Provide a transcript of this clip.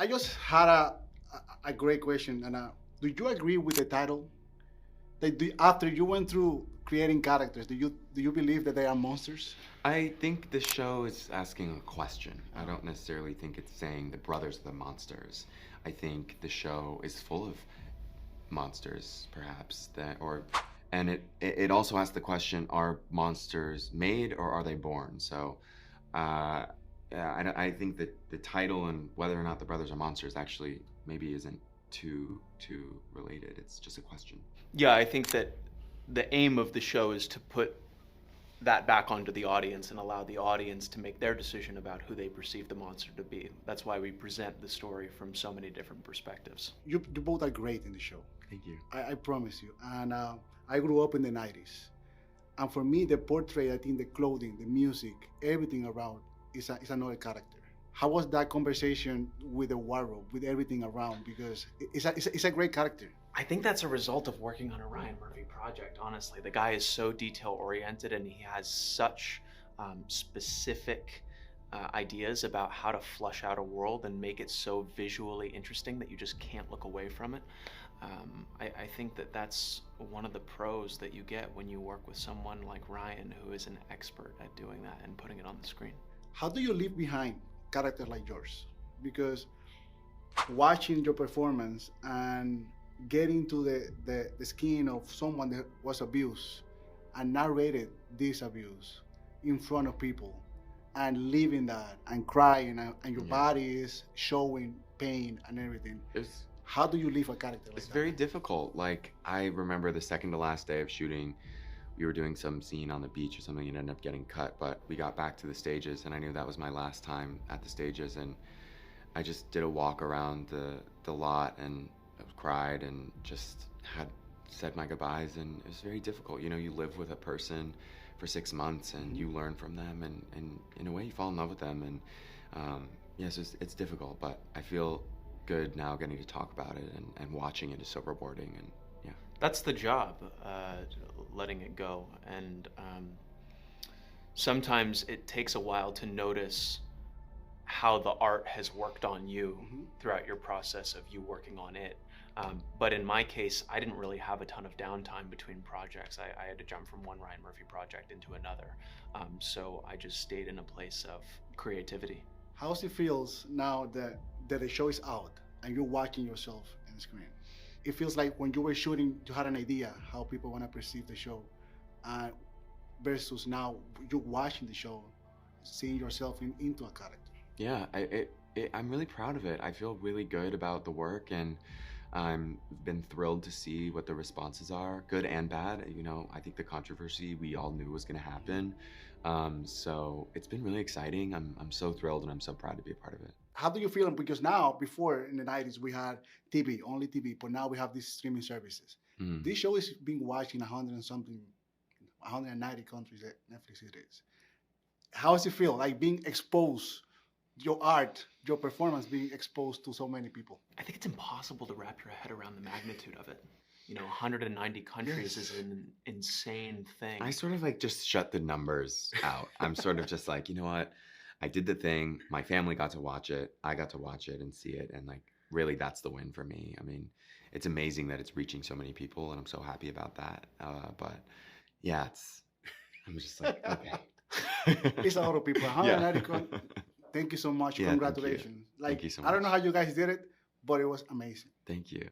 just had a great question, and do you agree with the title? After you went through creating characters, do you believe that they are monsters? I think the show is asking a question. I don't necessarily think it's saying the brothers are the monsters. I think the show is full of monsters, perhaps, and it also asks the question: are monsters made or are they born? So, yeah, I think that the title and whether or not the brothers are monsters actually maybe isn't too related. It's just a question. Yeah, I think that the aim of the show is to put that back onto the audience and allow the audience to make their decision about who they perceive the monster to be. That's why we present the story from so many different perspectives. You both are great in the show. Thank you. I promise you. And I grew up in the 90s. And for me, the portrait, I think the clothing, the music, everything around is another character. How was that conversation with the wardrobe, with everything around? Because it's a great character. I think that's a result of working on a Ryan Murphy project, honestly. The guy is so detail-oriented and he has such specific ideas about how to flush out a world and make it so visually interesting that you just can't look away from it. I think that that's one of the pros that you get when you work with someone like Ryan, who is an expert at doing that and putting it on the screen. How do you leave behind characters like yours? Because watching your performance and getting to the skin of someone that was abused and narrated this abuse in front of people and living that and crying and your body is showing pain and everything. How do you leave a character like that? It's very difficult. Like, I remember the second to last day of shooting, we were doing some scene on the beach or something and ended up getting cut, but we got back to the stages and I knew that was my last time at the stages, and I just did a walk around the lot and I cried and just had said my goodbyes, and it was very difficult. You know, you live with a person for 6 months and you learn from them, and in a way you fall in love with them, and yes, it's difficult, but I feel good now getting to talk about it and watching it is so rewarding, and yeah. That's the job, letting it go. And sometimes it takes a while to notice how the art has worked on you throughout your process of you working on it. But in my case, I didn't really have a ton of downtime between projects. I had to jump from one Ryan Murphy project into another. So I just stayed in a place of creativity. How does it feels now that the show is out and you're watching yourself in the screen? It feels like when you were shooting, you had an idea how people want to perceive the show, versus now you're watching the show, seeing yourself into a character. Yeah, I'm really proud of it. I feel really good about the work, and I've been thrilled to see what the responses are, good and bad. You know, I think the controversy we all knew was going to happen. So it's been really exciting. I'm so thrilled and I'm so proud to be a part of it. How do you feel? Because now, before in the 90s, we had TV, only TV, but now we have these streaming services. This show is being watched in 190 countries that Netflix it is. How does it feel, like being exposed, your art, your performance being exposed to so many people? I think it's impossible to wrap your head around the magnitude of it. You know, 190 countries is an insane thing. I sort of like just shut the numbers out. I'm sort of just like, you know what? I did the thing. My family got to watch it. I got to watch it and see it. And like, really, that's the win for me. I mean, it's amazing that it's reaching so many people, and I'm so happy about that. But yeah, I'm just like, okay. It's a lot of people. 190. Thank you so much. Yeah, congratulations. thank you so I don't much. know how you guys did it, but it was amazing. Thank you.